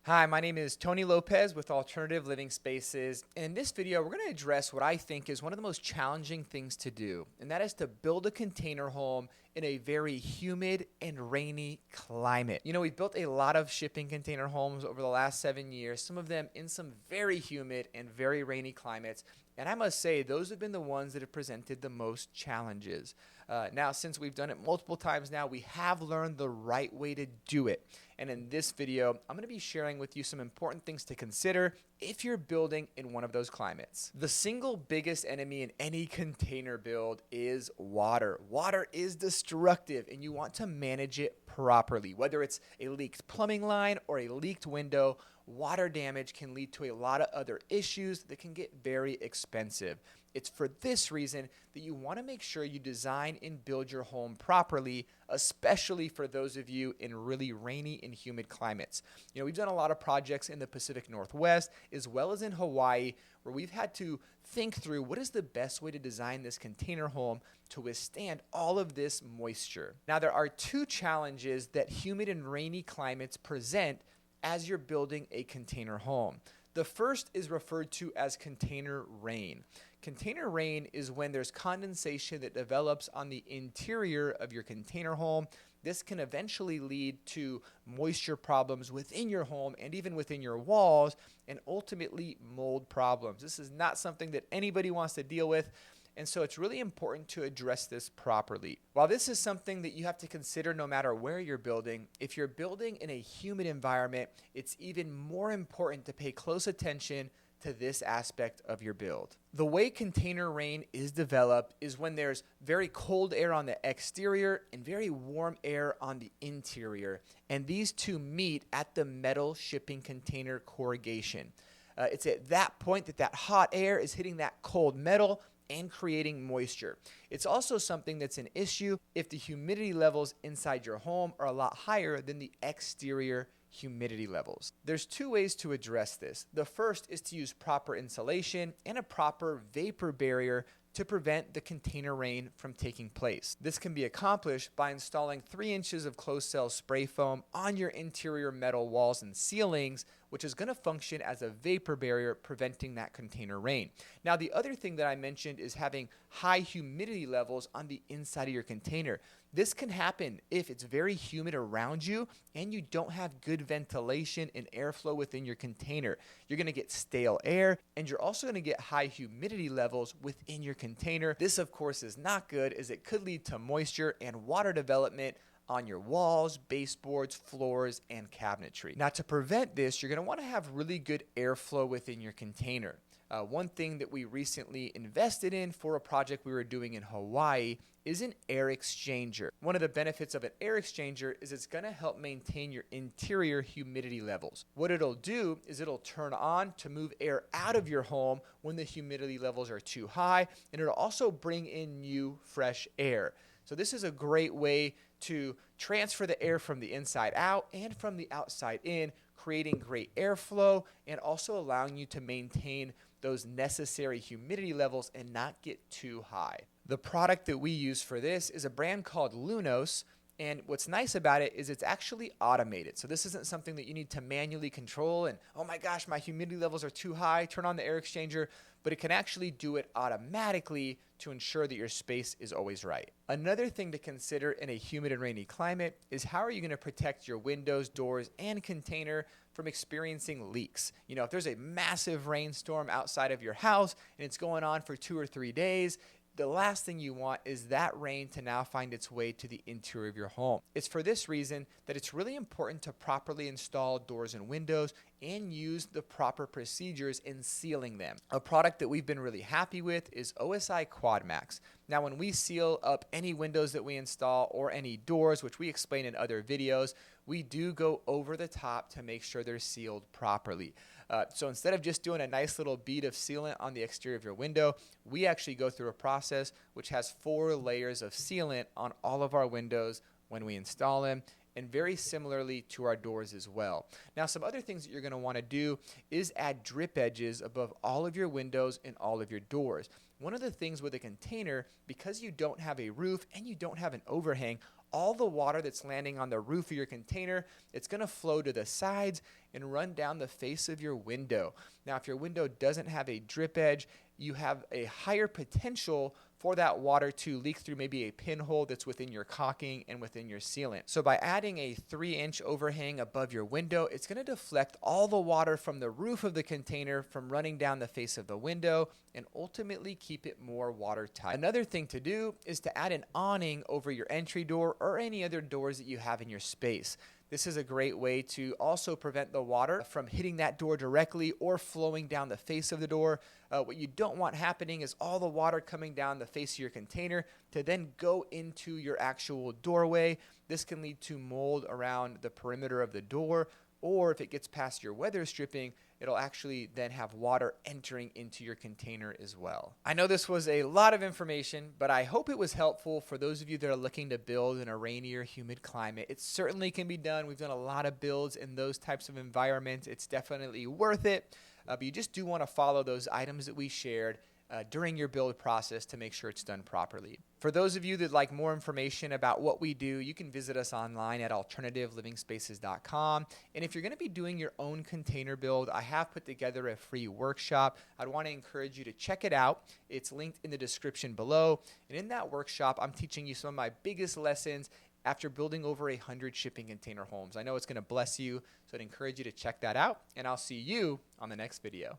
Hi, my name is Tony Lopez with Alternative Living Spaces, and in this video we're going to address what I think is one of the most challenging things to do, and that is to build a container home in a very humid and rainy climate. You know, we've built a lot of shipping container homes over the last 7 years, some of them in some very humid and very rainy climates, and I must say those have been the ones that have presented the most challenges. Now, since we've done it multiple times now, we have learned the right way to do it. And in this video, I'm going to be sharing with you some important things to consider if you're building in one of those climates. The single biggest enemy in any container build is water. Water is destructive and you want to manage it properly. Whether it's a leaked plumbing line or a leaked window, water damage can lead to a lot of other issues that can get very expensive. It's for this reason that you want to make sure you design and build your home properly, especially for those of you in really rainy and humid climates. You know, we've done a lot of projects in the Pacific Northwest as well as in Hawaii where we've had to think through what is the best way to design this container home to withstand all of this moisture. Now, there are two challenges that humid and rainy climates present as you're building a container home. The first is referred to as container rain. Container rain is when there's condensation that develops on the interior of your container home. This can eventually lead to moisture problems within your home and even within your walls, and ultimately mold problems. This is not something that anybody wants to deal with. And so it's really important to address this properly. While this is something that you have to consider no matter where you're building, if you're building in a humid environment, it's even more important to pay close attention to this aspect of your build. The way container rain is developed is when there's very cold air on the exterior and very warm air on the interior, and these two meet at the metal shipping container corrugation. It's at that point that hot air is hitting that cold metal and creating moisture. It's also something that's an issue if the humidity levels inside your home are a lot higher than the exterior humidity levels. There's two ways to address this. The first is to use proper insulation and a proper vapor barrier to prevent the container rain from taking place. This can be accomplished by installing 3 inches of closed cell spray foam on your interior metal walls and ceilings, which is going to function as a vapor barrier preventing that container rain. Now, the other thing that I mentioned is having high humidity levels on the inside of your container. This can happen if it's very humid around you and you don't have good ventilation and airflow within your container. You're going to get stale air, and you're also going to get high humidity levels within your container. This, of course, is not good, as it could lead to moisture and water development on your walls, baseboards, floors, and cabinetry. Now, to prevent this, you're going to want to have really good airflow within your container. One thing that we recently invested in for a project we were doing in Hawaii is an air exchanger. One of the benefits of an air exchanger is it's going to help maintain your interior humidity levels. What it'll do is it'll turn on to move air out of your home when the humidity levels are too high, and it'll also bring in new fresh air. So this is a great way to transfer the air from the inside out and from the outside in, creating great airflow and also allowing you to maintain those necessary humidity levels and not get too high. The product that we use for this is a brand called Lunos, and what's nice about it is it's actually automated. So this isn't something that you need to manually control and, oh my gosh, my humidity levels are too high, turn on the air exchanger, but it can actually do it automatically to ensure that your space is always right. Another thing to consider in a humid and rainy climate is how are you going to protect your windows, doors, and container from experiencing leaks. You know, if there's a massive rainstorm outside of your house and it's going on for 2 or 3 days, the last thing you want is that rain to now find its way to the interior of your home. It's for this reason that it's really important to properly install doors and windows and use the proper procedures in sealing them. A product that we've been really happy with is OSI QuadMax. Now, when we seal up any windows that we install or any doors, which we explain in other videos, we do go over the top to make sure they're sealed properly. So instead of just doing a nice little bead of sealant on the exterior of your window, we actually go through a process which has 4 layers of sealant on all of our windows when we install them, and very similarly to our doors as well. Now, some other things that you're going to want to do is add drip edges above all of your windows and all of your doors. One of the things with a container, because you don't have a roof and you don't have an overhang, all the water that's landing on the roof of your container, it's going to flow to the sides and run down the face of your window. Now, if your window doesn't have a drip edge, you have a higher potential for that water to leak through maybe a pinhole that's within your caulking and within your sealant. So by adding a 3-inch overhang above your window, it's going to deflect all the water from the roof of the container from running down the face of the window and ultimately keep it more watertight. Another thing to do is to add an awning over your entry door or any other doors that you have in your space. This is a great way to also prevent the water from hitting that door directly or flowing down the face of the door. What you don't want happening is all the water coming down the face of your container to then go into your actual doorway. This can lead to mold around the perimeter of the door, or if it gets past your weather stripping, it'll actually then have water entering into your container as well. I know this was a lot of information, but I hope it was helpful for those of you that are looking to build in a rainy or humid climate. It certainly can be done. We've done a lot of builds in those types of environments. It's definitely worth it, but you just do want to follow those items that we shared during your build process to make sure it's done properly. For those of you that like more information about what we do, you can visit us online at alternativeliving-spaces.com. And if you're going to be doing your own container build, I have put together a free workshop. I'd want to encourage you to check it out. It's linked in the description below. And in that workshop, I'm teaching you some of my biggest lessons after building over 100 shipping container homes. I know it's going to bless you, so I'd encourage you to check that out. And I'll see you on the next video.